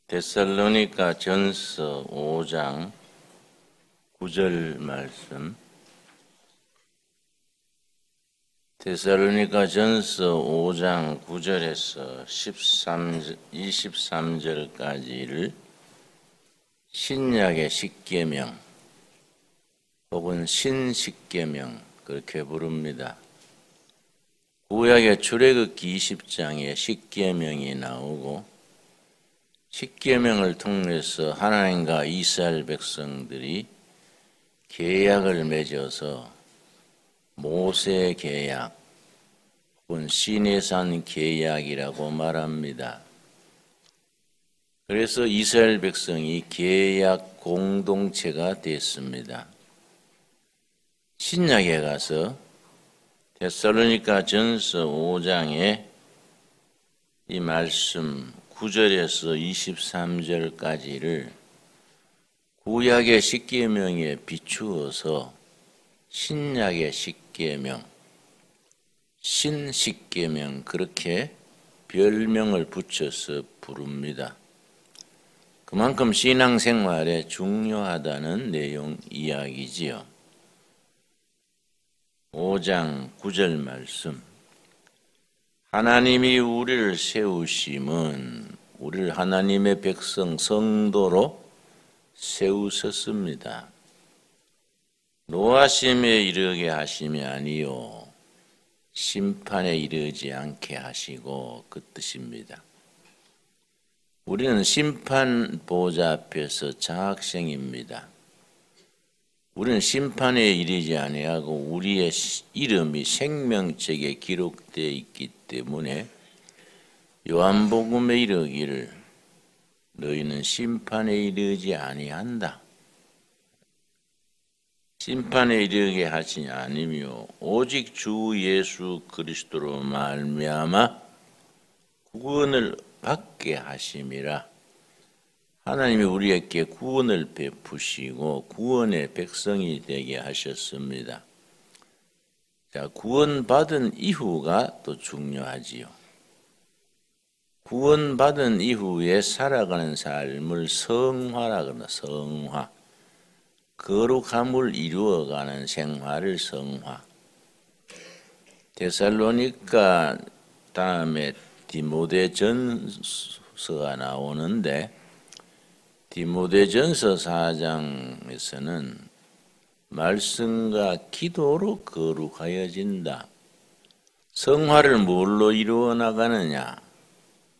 데살로니가 전서 5장 9절 말씀. 데살로니가 전서 5장 9절에서 23절까지를 신약의 십계명 혹은 신십계명 그렇게 부릅니다. 구약의 출애굽기 20장에 십계명이 나오고 십계명을 통해서 하나님과 이스라엘 백성들이 계약을 맺어서 모세 계약 혹은 시내산 계약이라고 말합니다. 그래서 이스라엘 백성이 계약 공동체가 됐습니다. 신약에 가서 데살로니가 전서 5장에 이 말씀 9절에서 23절까지를 구약의 십계명에 비추어서 신약의 십계명, 신십계명 그렇게 별명을 붙여서 부릅니다. 그만큼 신앙생활에 중요하다는 내용 이야기지요. 5장 9절 말씀. 하나님이 우리를 세우심은 우리를 하나님의 백성 성도로 세우셨습니다. 노하심에 이르게 하심이 아니요 심판에 이르지 않게 하시고 그 뜻입니다. 우리는 심판 보좌 앞에서 장학생입니다. 우리는 심판에 이르지 아니하고 우리의 이름이 생명책에 기록되어 있기 때문에 요한복음에 이르기를 너희는 심판에 이르지 아니한다. 심판에 이르게 하시니 아니며 오직 주 예수 그리스도로 말미암아 구원을 받게 하심이라. 하나님이 우리에게 구원을 베푸시고 구원의 백성이 되게 하셨습니다. 자, 구원받은 이후가 또 중요하지요. 구원받은 이후에 살아가는 삶을 성화라 그러나 성화. 거룩함을 이루어가는 생활을 성화. 데살로니가 다음에 디모데전서가 나오는데 디모데전서 4장에서는 말씀과 기도로 거룩하여진다. 성화를 뭘로 이루어 나가느냐?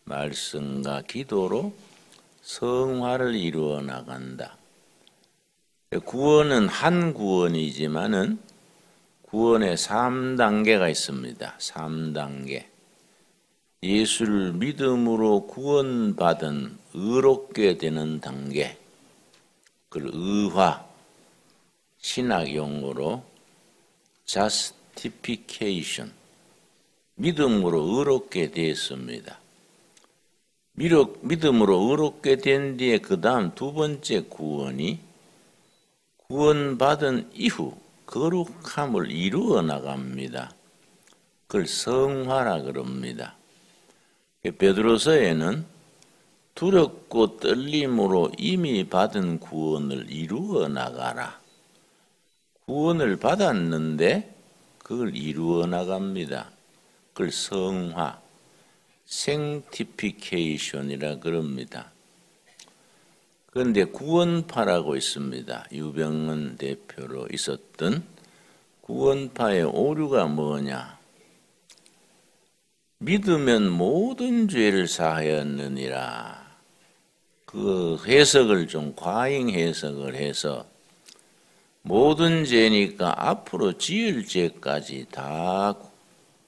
말씀과 기도로 성화를 이루어 나간다. 구원은 한 구원이지만은 구원의 3단계가 있습니다. 3단계. 예수를 믿음으로 구원받은 의롭게 되는 단계. 그걸 의화, 신학 용어로 justification. 믿음으로 의롭게 되었습니다. 믿음으로 의롭게 된 뒤에 그 다음 두 번째 구원이 구원받은 이후 거룩함을 이루어 나갑니다. 그걸 성화라 그럽니다. 베드로서에는 두렵고 떨림으로 이미 받은 구원을 이루어 나가라. 구원을 받았는데 그걸 이루어 나갑니다. 그걸 성화, sanctification이라 그럽니다. 그런데 구원파라고 있습니다. 유병은 대표로 있었던 구원파의 오류가 뭐냐? 믿으면 모든 죄를 사하였느니라. 그 해석을 좀 과잉 해석을 해서 모든 죄니까 앞으로 지을 죄까지 다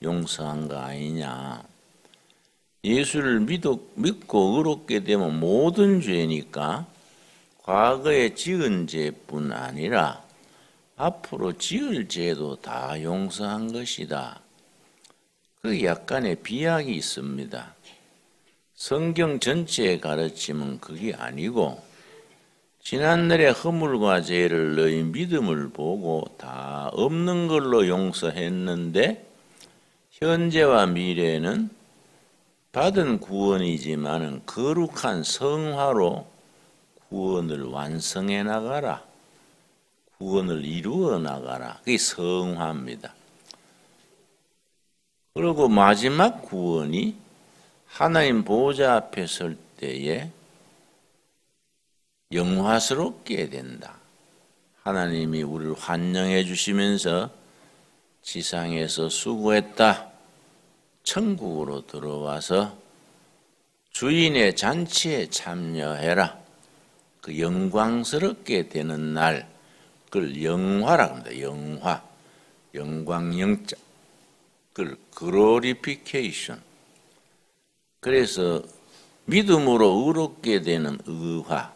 용서한 거 아니냐. 예수를 믿고 의롭게 되면 모든 죄니까 과거에 지은 죄뿐 아니라 앞으로 지을 죄도 다 용서한 것이다. 그 약간의 비약이 있습니다. 성경 전체의 가르침은 그게 아니고 지난날의 허물과 죄를 너희 믿음을 보고 다 없는 걸로 용서했는데 현재와 미래는 받은 구원이지만은 거룩한 성화로 구원을 완성해 나가라. 구원을 이루어 나가라. 그게 성화입니다. 그리고 마지막 구원이 하나님 보좌 앞에 설 때에 영화스럽게 된다. 하나님이 우리를 환영해 주시면서 지상에서 수고했다. 천국으로 들어와서 주인의 잔치에 참여해라. 그 영광스럽게 되는 날, 그걸 영화라고 합니다. 영화, 영광 영자, 그걸 글로리피케이션. 그래서 믿음으로 의롭게 되는 의화,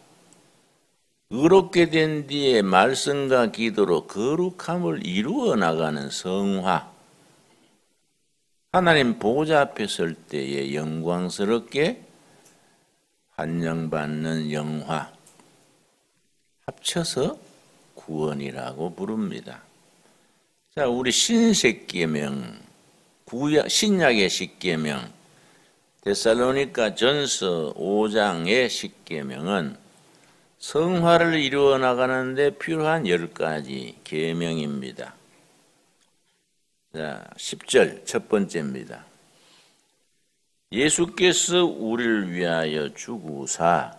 의롭게 된 뒤에 말씀과 기도로 거룩함을 이루어 나가는 성화, 하나님 보좌 앞에 설 때에 영광스럽게 환영받는 영화, 합쳐서 구원이라고 부릅니다. 자, 우리 신십계명, 신약의 십계명, 데살로니가 전서 5장의 십계명은 성화를 이루어 나가는데 필요한 10가지 계명입니다. 자, 10절 첫 번째입니다. 예수께서 우리를 위하여 죽으사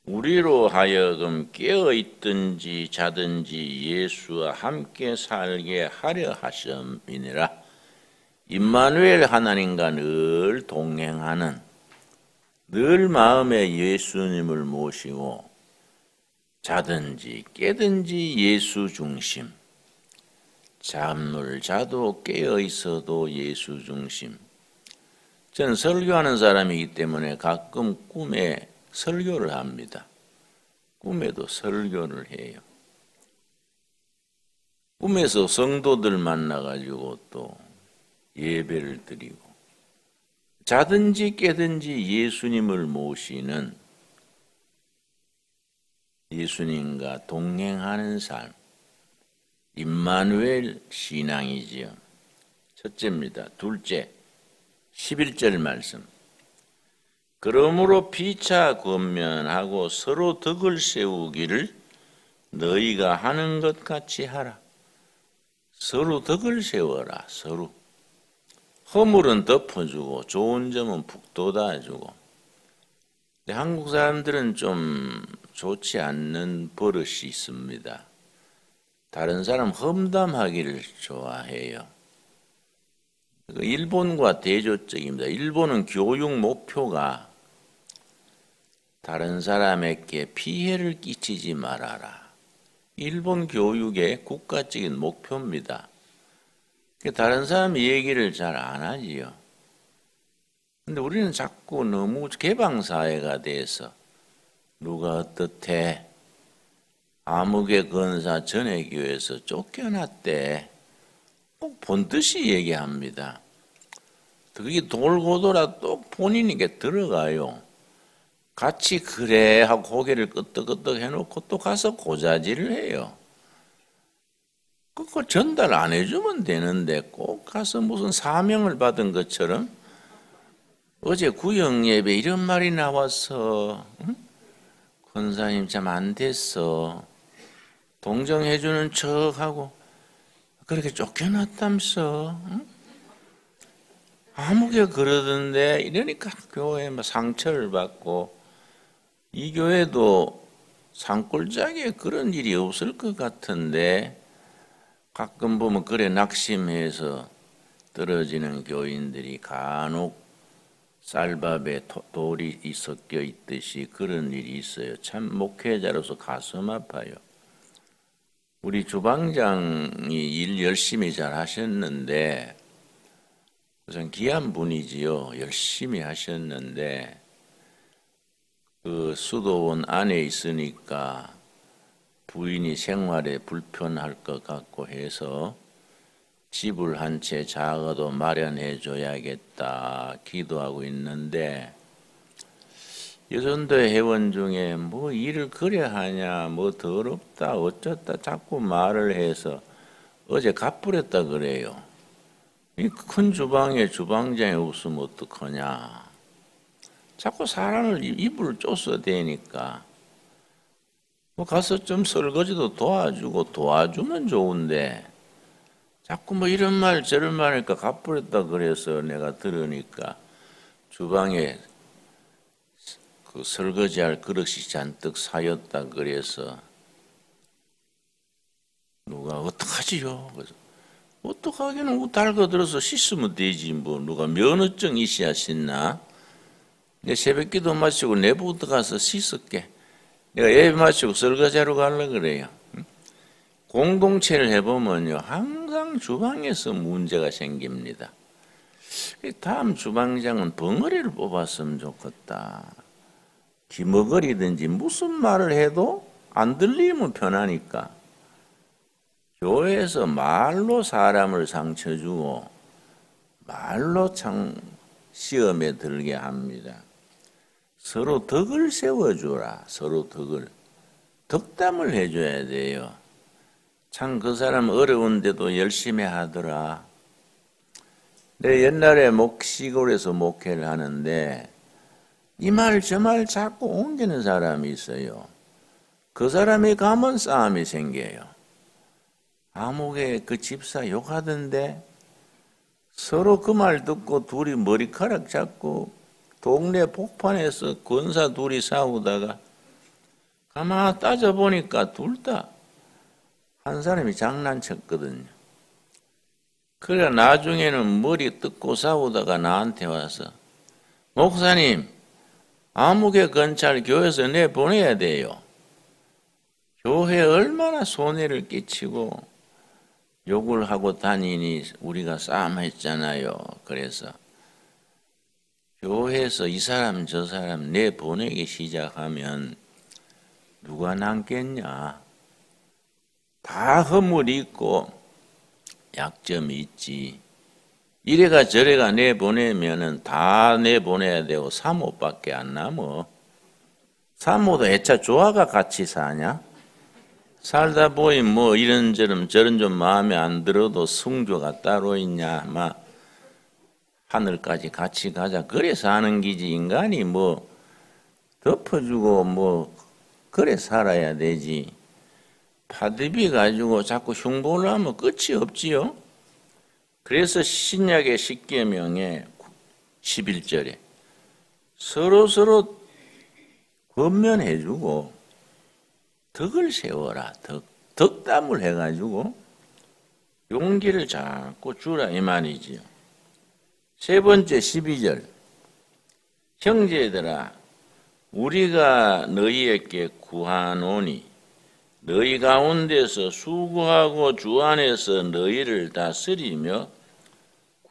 우리로 하여금 깨어있든지 자든지 예수와 함께 살게 하려 하심이니라. 임마누엘 하나님과 늘 동행하는, 늘 마음에 예수님을 모시고 자든지 깨든지 예수 중심, 잠을 자도 깨어 있어도 예수 중심. 저는 설교하는 사람이기 때문에 가끔 꿈에 설교를 합니다. 꿈에도 설교를 해요. 꿈에서 성도들 만나가지고 또 예배를 드리고, 자든지 깨든지 예수님을 모시는, 예수님과 동행하는 삶, 임마누엘 신앙이지요. 첫째입니다. 둘째, 11절 말씀. 그러므로 피차 권면하고 서로 덕을 세우기를 너희가 하는 것 같이 하라. 서로 덕을 세워라. 서로. 허물은 덮어주고 좋은 점은 북돋아주고. 근데 한국 사람들은 좀 좋지 않는 버릇이 있습니다. 다른 사람 험담하기를 좋아해요. 일본과 대조적입니다. 일본은 교육 목표가 다른 사람에게 피해를 끼치지 말아라. 일본 교육의 국가적인 목표입니다. 다른 사람 얘기를 잘 안 하지요. 근데 우리는 자꾸 너무 개방사회가 돼서 누가 어떻대, 아무개 건사 전해교에서 쫓겨났대, 꼭 본듯이 얘기합니다. 그게 돌고 돌아 또 본인에게 들어가요. 같이 그래 하고 고개를 끄덕끄덕 해놓고 또 가서 고자질을 해요. 그거 전달 안 해주면 되는데 꼭 가서 무슨 사명을 받은 것처럼 어제 구역예배 이런 말이 나와서, 응? 권사님 참 안 됐어. 동정해주는 척하고 그렇게 쫓겨났다면서, 응? 아무개 그러던데 이러니까 교회에 상처를 받고, 이 교회도 산골짜기에 그런 일이 없을 것 같은데 가끔 보면 그래 낙심해서 떨어지는 교인들이 간혹 쌀밥에 돌이 섞여 있듯이 그런 일이 있어요. 참 목회자로서 가슴 아파요. 우리 주방장이 일 열심히 잘 하셨는데, 우선 귀한 분이지요. 열심히 하셨는데 그 수도원 안에 있으니까 부인이 생활에 불편할 것 같고 해서 집을 한 채 작아도 마련해 줘야겠다 기도하고 있는데, 여전도 회원 중에 뭐 일을 그래 하냐, 뭐 더럽다 어쩌다 자꾸 말을 해서 어제 갚으랬다 그래요. 이 큰 주방에 주방장이 없으면 어떡하냐. 자꾸 사람을 입을 쫓아야 되니까 뭐 가서 좀 설거지도 도와주고 도와주면 좋은데 자꾸 뭐 이런 말 저런 말 하니까 갚으랬다 그래서 내가 들으니까 주방에 그 설거지할 그릇이 잔뜩 쌓였다 그래서 누가 어떡하지요? 그래서 어떡하기는 달궈들어서 씻으면 되지 뭐 누가 면허증 있어야 씻나? 내 새벽기도 마치고 내부터 가서 씻을게. 내가 예배 마치고 설거지하러 가려고 그래요. 공동체를 해보면요 항상 주방에서 문제가 생깁니다. 다음 주방장은 벙어리를 뽑았으면 좋겠다. 기머거리든지 무슨 말을 해도 안 들리면 편하니까 교회에서 말로 사람을 상처 주고 말로 참 시험에 들게 합니다. 서로 덕을 세워주라. 서로 덕담을 해줘야 돼요. 참 그 사람 어려운데도 열심히 하더라. 내 옛날에 시골에서 목회를 하는데 이 말 저 말 자꾸 옮기는 사람이 있어요. 그 사람이 가면 싸움이 생겨요. 아무개 그 집사 욕하던데 서로 그 말 듣고 둘이 머리카락 잡고 동네 복판에서 권사 둘이 싸우다가 가만 따져보니까 둘 다 한 사람이 장난쳤거든요. 그래 나중에는 머리 뜯고 싸우다가 나한테 와서 목사님 아무개 검찰 교회에서 내보내야 돼요. 교회에 얼마나 손해를 끼치고 욕을 하고 다니니 우리가 싸움했잖아요. 그래서 교회에서 이 사람 저 사람 내보내기 시작하면 누가 남겠냐. 다 허물이 있고 약점이 있지. 이래가 저래가 내보내면은 다 내보내야 되고 사모밖에 안 남어. 사모도 애차 조화가 같이 사냐? 살다 보니 뭐 이런저런 저런 좀 마음에 안 들어도 성조가 따로 있냐? 막 하늘까지 같이 가자. 그래 사는 기지. 인간이 뭐 덮어주고 뭐 그래 살아야 되지. 파드비 가지고 자꾸 흉보를 하면 끝이 없지요. 그래서 신약의 십계명에 11절에 서로 권면해주고 덕을 세워라. 덕담을 해가지고 용기를 자꾸 주라 이 말이지요. 세 번째 12절 형제들아 우리가 너희에게 구하노니 너희 가운데서 수고하고 주 안에서 너희를 다스리며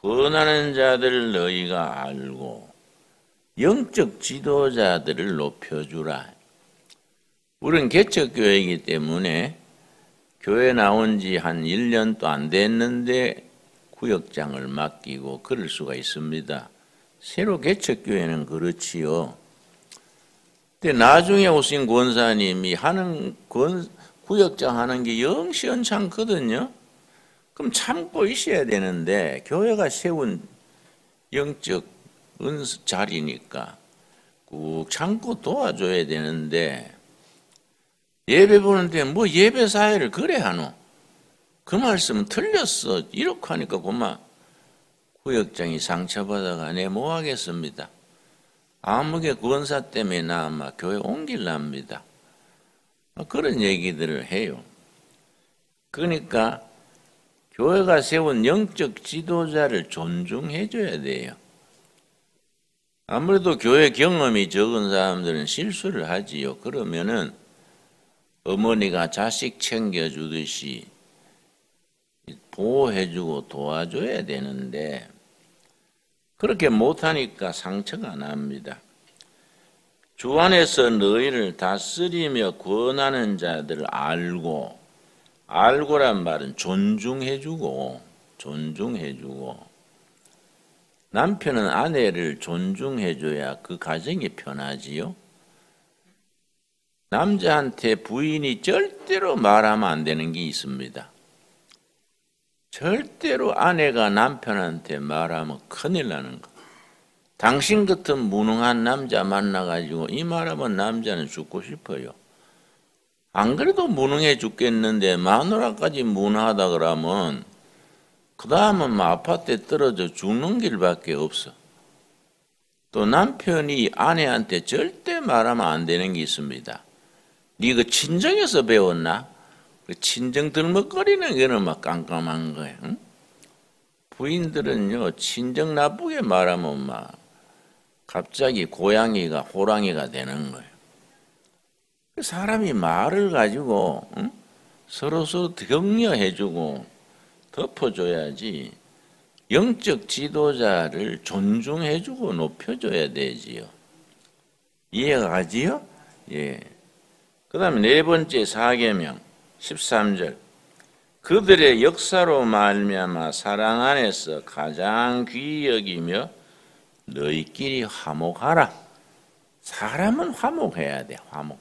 권하는 자들을 너희가 알고 영적 지도자들을 높여주라. 우리는 개척교회이기 때문에 교회 나온 지 한 1년도 안 됐는데 구역장을 맡기고 그럴 수가 있습니다. 새로 개척교회는 그렇지요. 근데 나중에 오신 권사님이 하는 구역장 하는 게 영 시원찮거든요. 그럼 참고 있어야 되는데 교회가 세운 영적 자리니까 꾹 참고 도와줘야 되는데 예배 보는데 뭐 예배 사회를 그래 하노? 그 말씀은 틀렸어. 이렇게 하니까 그만 구역장이 상처받아가 내 뭐 하겠습니다. 아무개 권사 때문에 나 아마 교회 옮길랍니다. 그런 얘기들을 해요. 그러니까 교회가 세운 영적 지도자를 존중해 줘야 돼요. 아무래도 교회 경험이 적은 사람들은 실수를 하지요. 그러면은 어머니가 자식 챙겨주듯이 보호해주고 도와줘야 되는데 그렇게 못하니까 상처가 납니다. 주 안에서 너희를 다스리며 권하는 자들을 알고란 말은 존중해주고 남편은 아내를 존중해줘야 그 가정이 편하지요. 남자한테 부인이 절대로 말하면 안 되는 게 있습니다. 절대로 아내가 남편한테 말하면 큰일 나는 거. 당신 같은 무능한 남자 만나가지고 이 말하면 남자는 죽고 싶어요. 안 그래도 무능해 죽겠는데 마누라까지 무능하다 그러면 그 다음은 뭐 아파트에 떨어져 죽는 길밖에 없어. 또 남편이 아내한테 절대 말하면 안 되는 게 있습니다. 네 그 친정에서 배웠나? 그 친정 들먹거리는 거는 막 깜깜한 거예요. 응? 부인들은요 친정 나쁘게 말하면 막 갑자기 고양이가 호랑이가 되는 거예요. 사람이 말을 가지고 응? 서로 격려해주고 덮어줘야지 영적 지도자를 존중해주고 높여줘야 되지요. 이해가 가지요? 예. 그 다음에 네 번째 사계명 13절 그들의 역사로 말미암아 사랑 안에서 가장 귀히 여기며 너희끼리 화목하라. 사람은 화목해야 돼. 화목.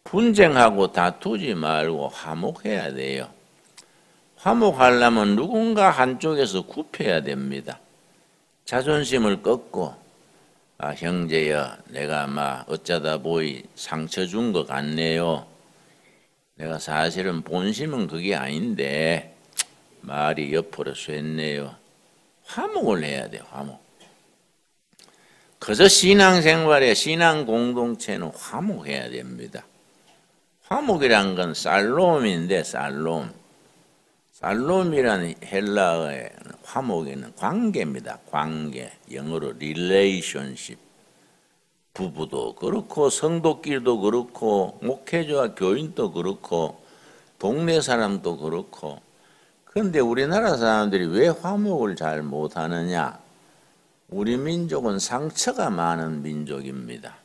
분쟁하고 다투지 말고 화목해야 돼요. 화목하려면 누군가 한쪽에서 굽혀야 됩니다. 자존심을 꺾고 형제여 내가 어쩌다 보이 상처 준 것 같네요. 내가 사실은 본심은 그게 아닌데 말이 옆으로 샜네요. 화목을 해야 돼요. 화목. 그저 신앙생활에 신앙 공동체는 화목해야 됩니다. 화목이란 건 살롬인데 살롬이라는 헬라어의 화목에는 관계입니다. 관계. 영어로 relationship. 부부도 그렇고 성도끼리도 그렇고 목회자와 교인도 그렇고 동네 사람도 그렇고. 그런데 우리나라 사람들이 왜 화목을 잘 못하느냐? 우리 민족은 상처가 많은 민족입니다.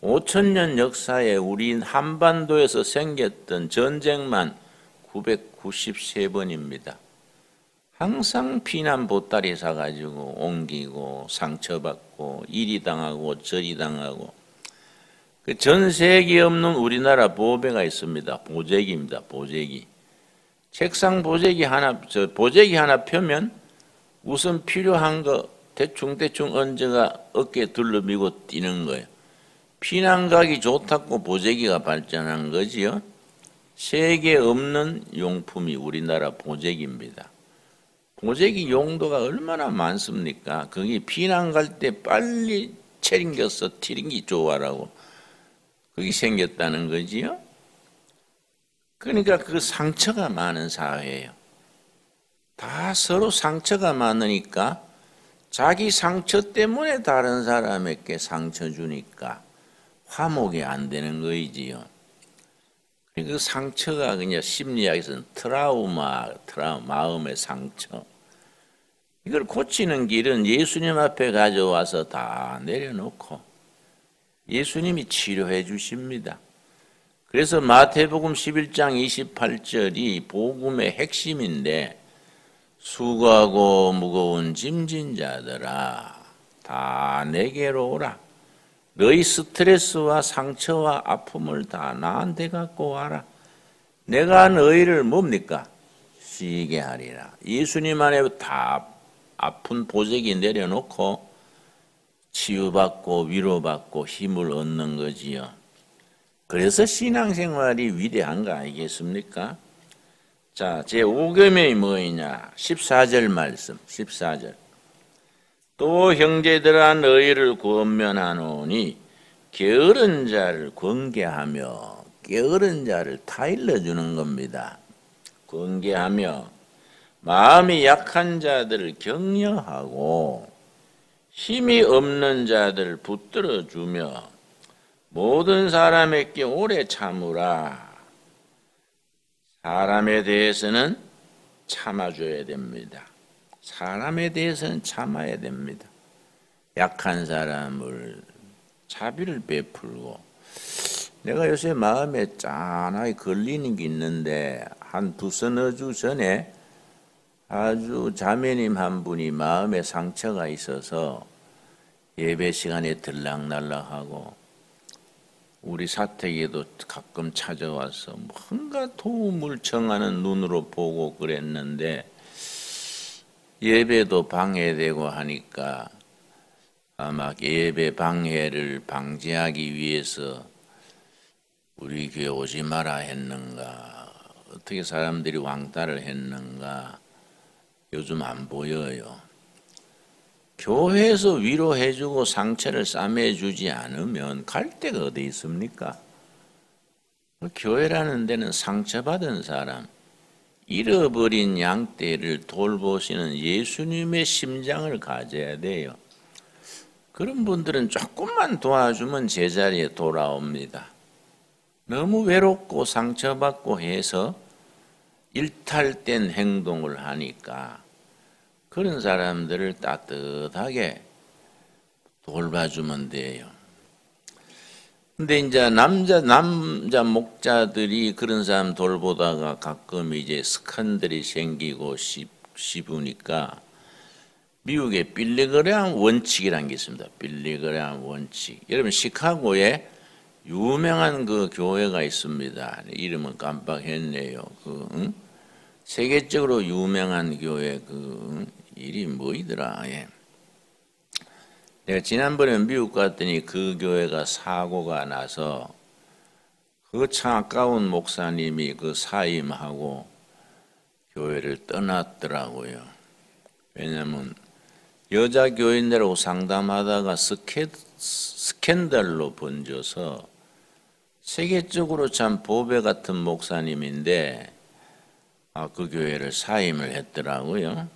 5,000년 역사에 우리 한반도에서 생겼던 전쟁만 993번입니다. 항상 피난 보따리 사가지고 옮기고 상처받고 이리 당하고 저리 당하고 그 전 세계에 없는 우리나라 보배가 있습니다. 보재기입니다. 보재기. 책상 보재기 하나 펴면 우선 필요한 거 대충 얹어가 어깨에 둘러미고 뛰는 거예요. 피난 가기 좋다고 보재기가 발전한 거지요. 세계에 없는 용품이 우리나라 보재기입니다. 보재기 용도가 얼마나 많습니까? 거기 피난 갈 때 빨리 챙겨서 튀는기 좋아라고 그게 생겼다는 거지요. 그러니까 그 상처가 많은 사회예요. 다 서로 상처가 많으니까 자기 상처 때문에 다른 사람에게 상처 주니까 화목이 안 되는 거이지요. 그 상처가 그냥 심리학에서는 트라우마, 마음의 상처. 이걸 고치는 길은 예수님 앞에 가져와서 다 내려놓고 예수님이 치료해 주십니다. 그래서 마태복음 11장 28절이 복음의 핵심인데 수고하고 무거운 짐진 자들아 다 내게로 오라. 너희 스트레스와 상처와 아픔을 다 나한테 갖고 와라. 내가 너희를 뭡니까? 쉬게 하리라. 예수님 안에 다 아픈 보재기 내려놓고 치유받고 위로받고 힘을 얻는 거지요. 그래서 신앙생활이 위대한 거 아니겠습니까? 자, 제 5계명이 뭐이냐? 14절 말씀, 14절. 또 형제들아 너희를 권면하노니 게으른 자를 권계하며 게으른 자를 타일러 주는 겁니다. 권계하며 마음이 약한 자들을 격려하고 힘이 없는 자들을 붙들어 주며 모든 사람에게 오래 참으라. 사람에 대해서는 참아줘야 됩니다. 사람에 대해서는 참아야 됩니다. 약한 사람을 자비를 베풀고 내가 요새 마음에 짠하게 걸리는 게 있는데 한 두서너 주 전에 아주 자매님 한 분이 마음에 상처가 있어서 예배 시간에 들락날락하고 우리 사택에도 가끔 찾아와서 뭔가 도움을 청하는 눈으로 보고 그랬는데 예배도 방해되고 하니까 아마 예배 방해를 방지하기 위해서 우리 교회 오지 마라 했는가, 어떻게 사람들이 왕따를 했는가, 요즘 안 보여요. 교회에서 위로해주고 상처를 싸매주지 않으면 갈 데가 어디 있습니까? 교회라는 데는 상처받은 사람, 잃어버린 양떼를 돌보시는 예수님의 심장을 가져야 돼요. 그런 분들은 조금만 도와주면 제자리에 돌아옵니다. 너무 외롭고 상처받고 해서 일탈된 행동을 하니까 그런 사람들을 따뜻하게 돌봐주면 돼요. 근데 이제 남자 목자들이 그런 사람 돌보다가 가끔 이제 스캔들이 생기고 씹으니까 미국에 빌리그레함 원칙이라는 게 있습니다. 빌리그레함 원칙. 여러분 시카고에 유명한 그 교회가 있습니다. 이름은 깜빡했네요. 세계적으로 유명한 교회 이름이 뭐이더라. 예. 내가 지난번에 미국 갔더니 그 교회가 사고가 나서 그 참 아까운 목사님이 그 사임하고 교회를 떠났더라고요. 왜냐하면 여자 교인들하고 상담하다가 스캔들로 번져서 세계적으로 참 보배 같은 목사님인데 그 교회를 사임을 했더라고요.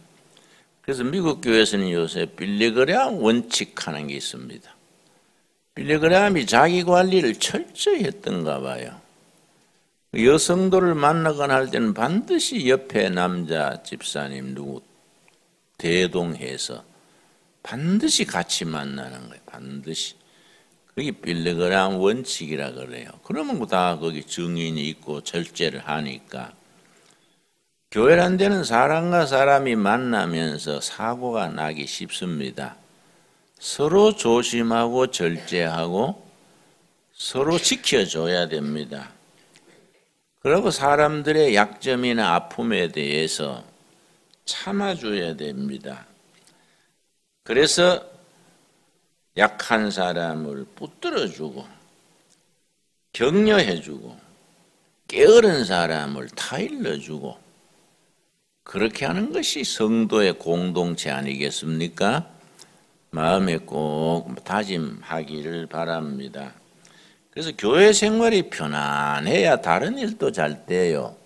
그래서 미국 교회에서는 요새 빌리그레함 원칙하는 게 있습니다. 빌리그레함이 자기 관리를 철저히 했던가 봐요. 여성도를 만나거나 할 때는 반드시 옆에 남자 집사님 누구 대동해서 반드시 같이 만나는 거예요. 반드시. 그게 빌리그레함 원칙이라 그래요. 그러면 다 거기 증인이 있고 절제를 하니까. 교회란 데는 사람과 사람이 만나면서 사고가 나기 쉽습니다. 서로 조심하고 절제하고 서로 지켜줘야 됩니다. 그리고 사람들의 약점이나 아픔에 대해서 참아줘야 됩니다. 그래서 약한 사람을 붙들어주고 격려해주고 게으른 사람을 타일러주고 그렇게 하는 것이 성도의 공동체 아니겠습니까? 마음에 꼭 다짐하기를 바랍니다. 그래서 교회 생활이 편안해야 다른 일도 잘 돼요.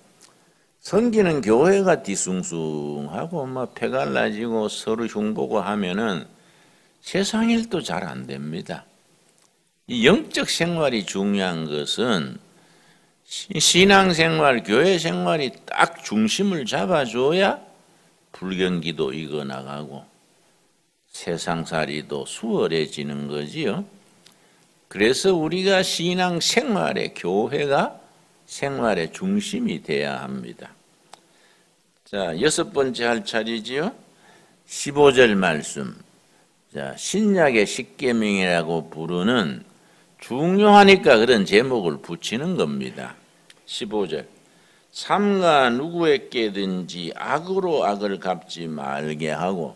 섬기는 교회가 뒤숭숭하고 패갈라지고 서로 흉보고 하면은 세상 일도 잘 안 됩니다. 이 영적 생활이 중요한 것은 신앙생활, 교회 생활이 딱 중심을 잡아줘야 불경기도 이겨나가고 세상살이도 수월해지는 거지요. 그래서 우리가 신앙생활의 교회가 생활의 중심이 돼야 합니다. 자, 6번째 할 차례지요. 15절 말씀. 자, 신약의 십계명이라고 부르는 중요하니까 그런 제목을 붙이는 겁니다. 15절. 삼가 누구에게든지 악으로 악을 갚지 말게 하고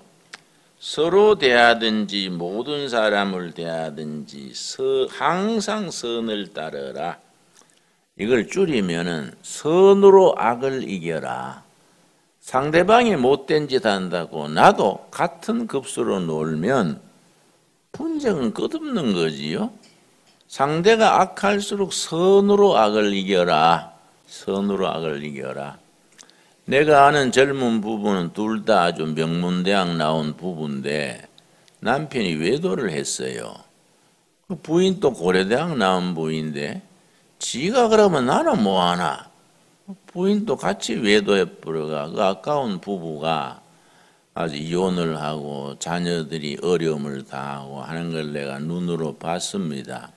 서로 대하든지 모든 사람을 대하든지 항상 선을 따르라. 이걸 줄이면은 선으로 악을 이겨라. 상대방이 못된 짓 한다고 나도 같은 급수로 놀면 분쟁은 끝없는 거지요. 상대가 악할수록 선으로 악을 이겨라. 선으로 악을 이겨라. 내가 아는 젊은 부부는 둘 다 아주 명문대학 나온 부부인데 남편이 외도를 했어요. 부인도 고려대학 나온 부인인데 지가 그러면 나는 뭐하나. 부인도 같이 외도해버려가 그 아까운 부부가 아주 이혼을 하고 자녀들이 어려움을 당하고 하는 걸 내가 눈으로 봤습니다.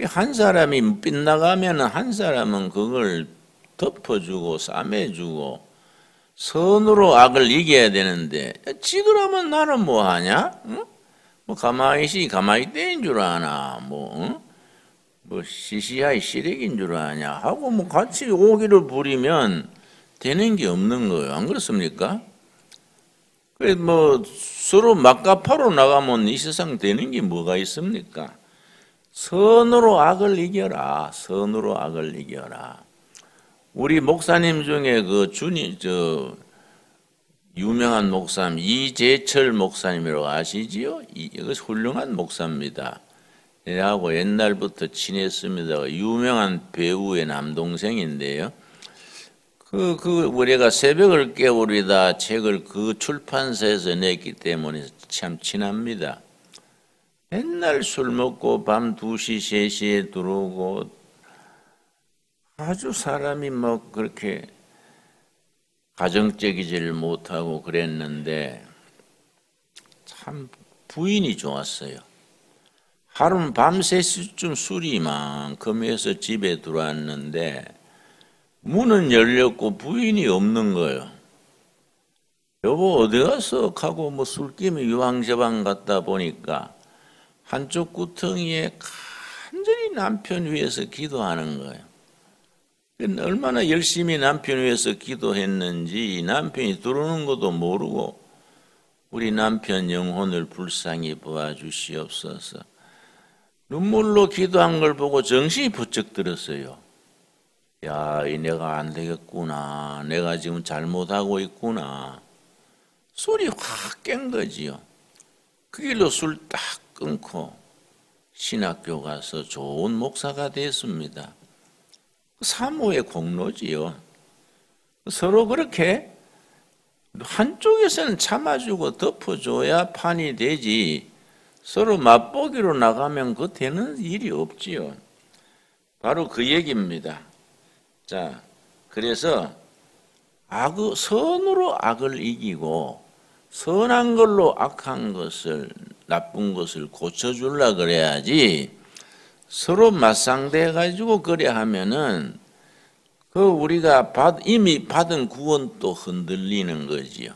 한 사람이 빗나가면 한 사람은 그걸 덮어주고 싸매주고 선으로 악을 이겨야 되는데 지 그러면 나는 뭐하냐? 응? 가만히 떼인 줄 아나? 뭐 시시하이 시래기인 줄 아냐 하고 뭐 같이 오기를 부리면 되는 게 없는 거예요. 안 그렇습니까? 그래 뭐 서로 막가파로 나가면 이 세상 되는 게 뭐가 있습니까? 선으로 악을 이겨라. 선으로 악을 이겨라. 우리 목사님 중에 그 유명한 목사님 이재철 목사님이라고 아시지요? 이거 훌륭한 목사입니다. 얘하고 옛날부터 친했습니다. 유명한 배우의 남동생인데요. 우리가 새벽을 깨우리다 책을 그 출판사에서 냈기 때문에 참 친합니다. 맨날 술 먹고 밤 2시, 3시에 들어오고 아주 사람이 뭐 그렇게 가정적이지를 못하고 그랬는데 참 부인이 좋았어요. 하루는 밤 3시쯤 술이 이만큼 해서 집에 들어왔는데 문은 열렸고 부인이 없는 거예요. 여보 어디 갔어? 하고 뭐 술김에 유황저방 갔다 보니까 한쪽 구덩이에 간절히 남편 위해서 기도하는 거예요. 얼마나 열심히 남편 위해서 기도했는지 남편이 들어오는 것도 모르고 우리 남편 영혼을 불쌍히 보아주시옵소서. 눈물로 기도한 걸 보고 정신이 번쩍 들었어요. 야, 내가 안 되겠구나. 내가 지금 잘못하고 있구나. 술이 확 깬 거지요. 그 길로 술 딱 끊고 신학교 가서 좋은 목사가 됐습니다. 사모의 공로지요. 서로 그렇게 한쪽에서는 참아주고 덮어줘야 판이 되지 서로 맛보기로 나가면 그 되는 일이 없지요. 바로 그 얘기입니다. 자, 그래서 선으로 악을 이기고 선한 걸로 악한 것을 나쁜 것을 고쳐주려 그래야지 서로 맞상대해 가지고 그래 하면은 그 우리가 이미 받은 구원도 흔들리는 거지요.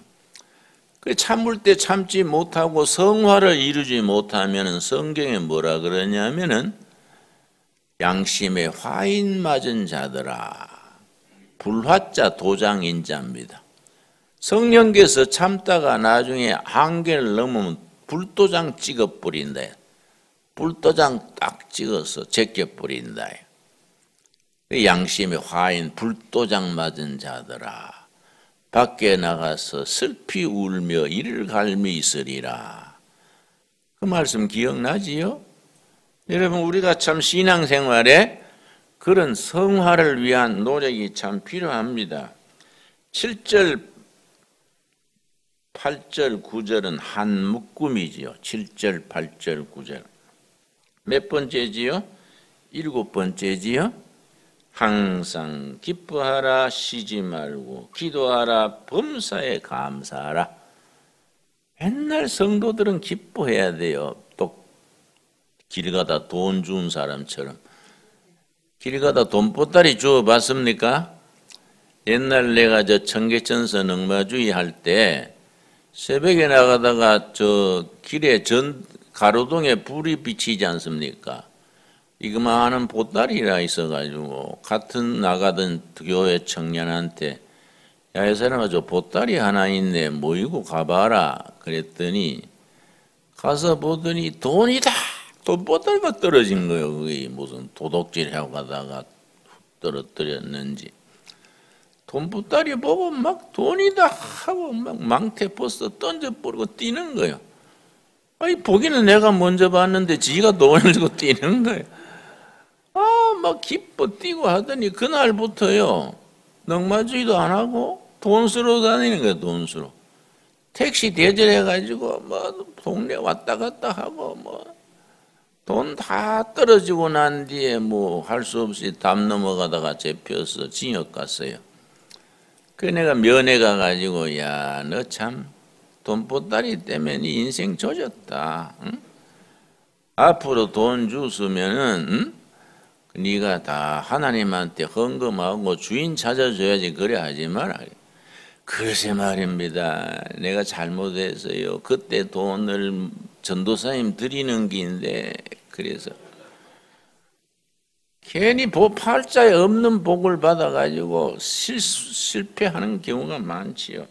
그 참을 때 참지 못하고 성화를 이루지 못하면은 성경에 뭐라 그러냐면은 양심에 화인 맞은 자들아 불화자 도장인자입니다. 성령께서 참다가 나중에 한계를 넘으면 불도장 찍어버린다. 불도장 딱 찍어서 제껴버린다. 양심에 화인 불도장 맞은 자들아 밖에 나가서 슬피 울며 이를 갈미 있으리라. 그 말씀 기억나지요? 여러분 우리가 참 신앙생활에 그런 성화를 위한 노력이 참 필요합니다. 7절, 8절, 9절은 한 묶음이지요. 7절, 8절, 9절. 몇 번째지요? 7번째지요? 항상 기뻐하라 쉬지 말고 기도하라 범사에 감사하라. 맨날 성도들은 기뻐해야 돼요. 또 길 가다 돈 준 사람처럼. 길 가다 돈보따리 주워 봤습니까? 옛날 내가 청계천선 응마주의 할 때 새벽에 나가다가 길에 가로등에 불이 비치지 않습니까? 이거만한 보따리라 있어가지고 같은 나가던 교회 청년한테 야, 이 사람아 저 보따리 하나 있네 모이고 가봐라 그랬더니 가서 보더니 돈이다. 돈 보따리가 떨어진 거예요. 그게 무슨 도둑질하고 가다가 떨어뜨렸는지. 돈 보따리 보고 막 돈이다 하고 막 망태 벗어 던져버리고 뛰는 거예요. 아니 보기는 내가 먼저 봤는데 지가 돈을 들고 뛰는 거예요. 막 기뻐 뛰고 하더니 그날부터요 넉마주의도 안 하고 돈수로 다니는 거예요. 돈수로 택시 대절해가지고 뭐 동네 왔다 갔다 하고 뭐 돈 다 떨어지고 난 뒤에 뭐 할 수 없이 담 넘어가다가 잡혀서 징역 갔어요. 그 내가 면회 가가지고 야 너 참 돈보따리 때문에 네 인생 조졌다. 응? 앞으로 돈 주스면은 응? 네가 다 하나님한테 헌금하고 주인 찾아줘야지 그래 하지 마라. 글쎄 말입니다. 내가 잘못했어요. 그때 돈을 전도사님 드리는 긴데 그래서 괜히 팔자에 없는 복을 받아가지고 실패하는 경우가 많지요.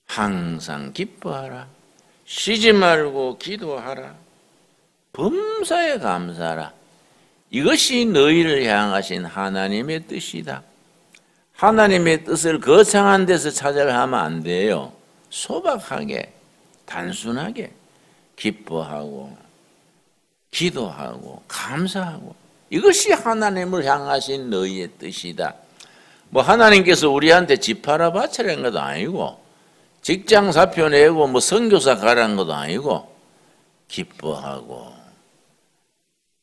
항상 기뻐하라. 쉬지 말고 기도하라. 범사에 감사하라. 이것이 너희를 향하신 하나님의 뜻이다. 하나님의 뜻을 거창한 데서 찾아라 하면 안 돼요. 소박하게, 단순하게 기뻐하고 기도하고 감사하고, 이것이 하나님을 향하신 너희의 뜻이다. 뭐 하나님께서 우리한테 집 팔아 바치라는 것도 아니고, 직장 사표 내고 뭐 선교사 가라는 것도 아니고, 기뻐하고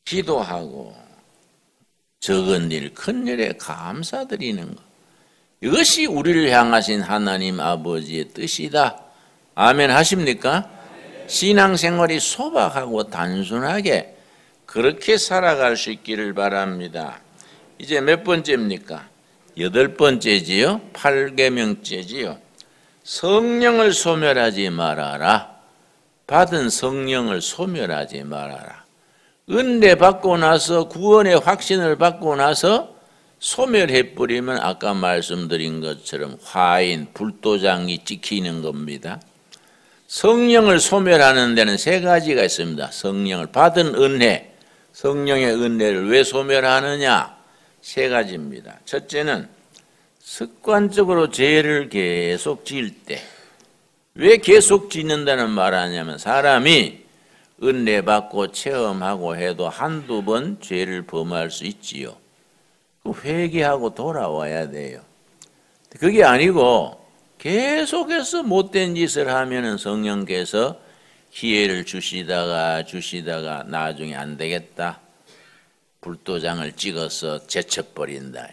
기도하고 적은 일 큰 일에 감사드리는 것, 이것이 우리를 향하신 하나님 아버지의 뜻이다. 아멘 하십니까? 신앙생활이 소박하고 단순하게 그렇게 살아갈 수 있기를 바랍니다. 이제 몇 번째입니까? 8번째지요. 8계명째지요. 성령을 소멸하지 말아라. 받은 성령을 소멸하지 말아라. 은혜 받고 나서, 구원의 확신을 받고 나서 소멸해버리면 아까 말씀드린 것처럼 화인, 불도장이 찍히는 겁니다. 성령을 소멸하는 데는 3가지가 있습니다. 성령을 받은 은혜, 성령의 은혜를 왜 소멸하느냐? 3가지입니다. 첫째는 습관적으로 죄를 계속 지을 때. 왜 계속 짓는다는 말을 하냐면, 사람이 은혜 받고 체험하고 해도 한두 번 죄를 범할 수 있지요. 회개하고 돌아와야 돼요. 그게 아니고 계속해서 못된 짓을 하면은 성령께서 기회를 주시다가 나중에 안 되겠다, 불도장을 찍어서 제쳐버린다.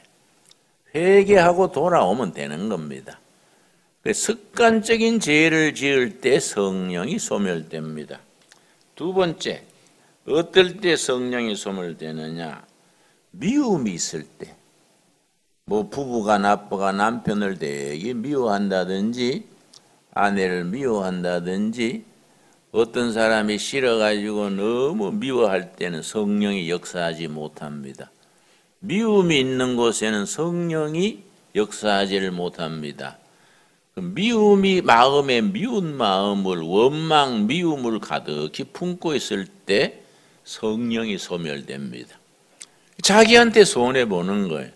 회개하고 돌아오면 되는 겁니다. 습관적인 죄를 지을 때 성령이 소멸됩니다. 2번째, 어떨 때 성령이 소멸되느냐? 미움이 있을 때, 뭐 부부가 아빠가 남편을 되게 미워한다든지, 아내를 미워한다든지, 어떤 사람이 싫어가지고 너무 미워할 때는 성령이 역사하지 못합니다. 미움이 있는 곳에는 성령이 역사하지를 못합니다. 미움이 마음에 미운 마음을, 원망, 미움을 가득히 품고 있을 때 성령이 소멸됩니다. 자기한테 손해보는 거예요.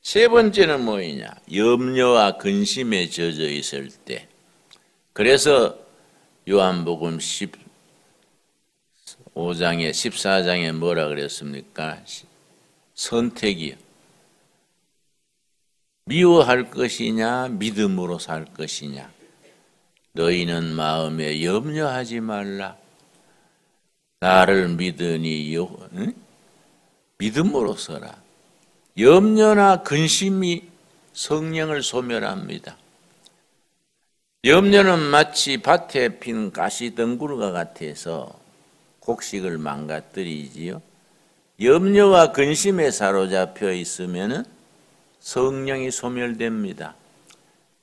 3번째는 뭐냐? 염려와 근심에 젖어 있을 때. 그래서 요한복음 15장에 14장에 뭐라 그랬습니까? 선택이요. 미워할 것이냐, 믿음으로 살 것이냐. 너희는 마음에 염려하지 말라. 나를 믿으니 믿음으로 서라. 염려나 근심이 성령을 소멸합니다. 염려는 마치 밭에 핀 가시덩굴과 같아서 곡식을 망가뜨리지요. 염려와 근심에 사로잡혀 있으면 성령이 소멸됩니다.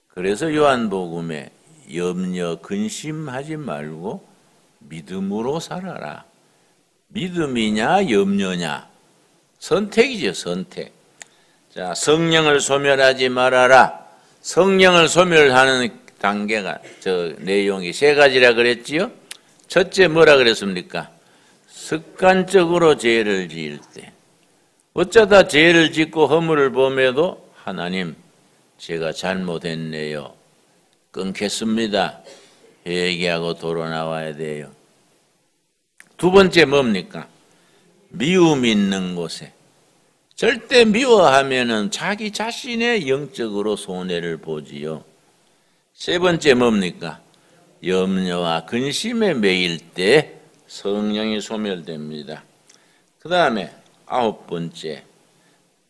그래서 요한복음에 염려, 근심하지 말고 믿음으로 살아라. 믿음이냐 염려냐? 선택이죠, 선택. 자, 성령을 소멸하지 말아라. 성령을 소멸하는 단계가, 내용이 3가지라 그랬지요? 첫째 뭐라 그랬습니까? 습관적으로 죄를 지을 때. 어쩌다 죄를 짓고 허물을 범해도 하나님, 제가 잘못했네요. 끊겠습니다. 회개하고 돌아 나와야 돼요. 2번째 뭡니까? 미움 있는 곳에. 절대 미워하면은 자기 자신의 영적으로 손해를 보지요. 3번째 뭡니까? 염려와 근심에 매일 때 성령이 소멸됩니다. 그 다음에 9번째,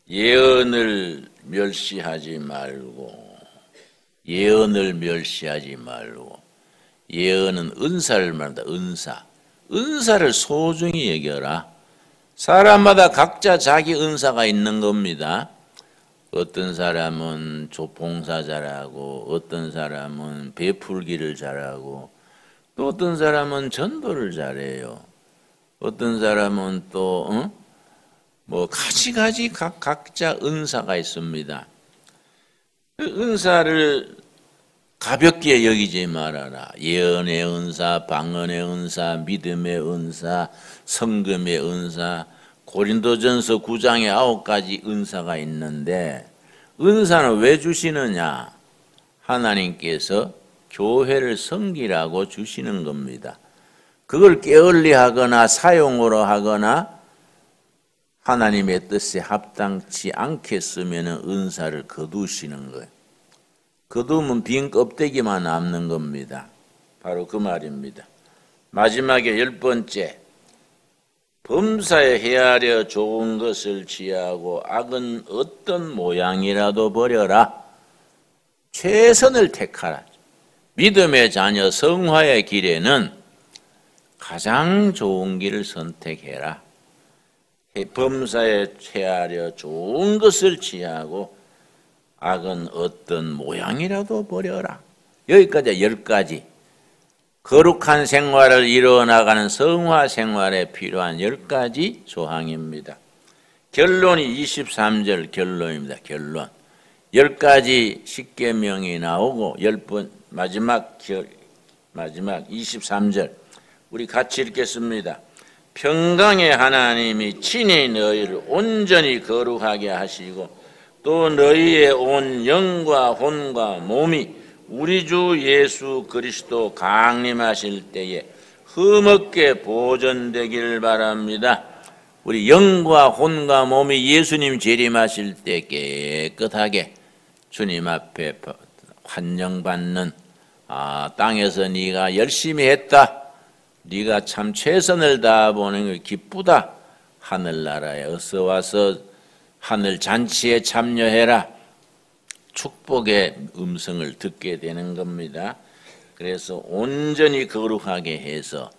예언을 멸시하지 말고. 예언을 멸시하지 말고. 예언은 은사를 말한다. 은사를 소중히 여겨라. 사람마다 각자 자기 은사가 있는 겁니다. 어떤 사람은 봉사 잘하고, 어떤 사람은 베풀기를 잘하고, 또 어떤 사람은 전도를 잘해요. 어떤 사람은 또 가지가지 각자 은사가 있습니다. 그 은사를 가볍게 여기지 말아라. 예언의 은사, 방언의 은사, 믿음의 은사, 성금의 은사, 고린도전서 9장에 9가지 은사가 있는데 은사는 왜 주시느냐? 하나님께서 교회를 섬기라고 주시는 겁니다. 그걸 게을리하거나 사용으로 하거나 하나님의 뜻에 합당치 않게 쓰면 은사를 거두시는 거예요. 거두면 빈 껍데기만 남는 겁니다. 바로 그 말입니다. 마지막에 10번째, 범사에 헤아려 좋은 것을 취하고 악은 어떤 모양이라도 버려라. 최선을 택하라. 믿음의 자녀 성화의 길에는 가장 좋은 길을 선택해라. 범사에 헤아려 좋은 것을 취하고 악은 어떤 모양이라도 버려라. 여기까지 10가지. 거룩한 생활을 이루어나가는 성화 생활에 필요한 10가지 조항입니다. 결론이 23절 결론입니다. 결론. 10가지 십계명이 나오고 10번 마지막 23절 우리 같이 읽겠습니다. 평강의 하나님이 친히 너희를 온전히 거룩하게 하시고 또 너희의 온 영과 혼과 몸이 우리 주 예수 그리스도 강림하실 때에 흠없게 보존되기를 바랍니다. 우리 영과 혼과 몸이 예수님 재림하실 때 깨끗하게 주님 앞에 환영받는 땅에서 네가 열심히 했다. 네가 참 최선을 다하보는 게 기쁘다. 하늘나라에 어서 와서 하늘 잔치에 참여해라. 축복의 음성을 듣게 되는 겁니다. 그래서 온전히 거룩하게 해서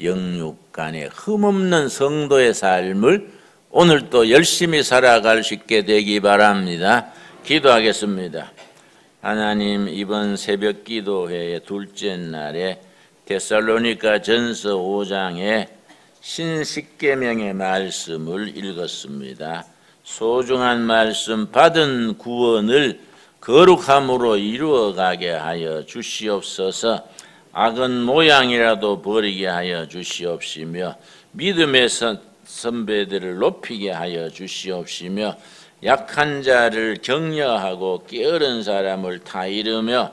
영육간에 흠없는 성도의 삶을 오늘 또 열심히 살아갈 수 있게 되기 바랍니다. 기도하겠습니다. 하나님, 이번 새벽 기도회의 둘째 날에 데살로니가 전서 5장의 신십계명의 말씀을 읽었습니다. 소중한 말씀 받은 구원을 거룩함으로 이루어가게 하여 주시옵소서. 악은 모양이라도 버리게 하여 주시옵시며 믿음의 선배들을 높이게 하여 주시옵시며 약한 자를 격려하고 게으른 사람을 타이르며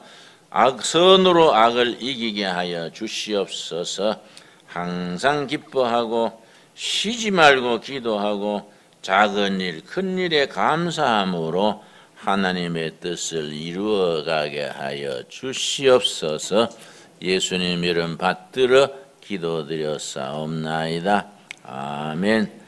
선으로 악을 이기게 하여 주시옵소서. 항상 기뻐하고 쉬지 말고 기도하고 작은 일, 큰 일에 감사함으로 하나님의 뜻을 이루어가게 하여 주시옵소서. 예수님 이름 받들어 기도드렸사옵나이다. 아멘.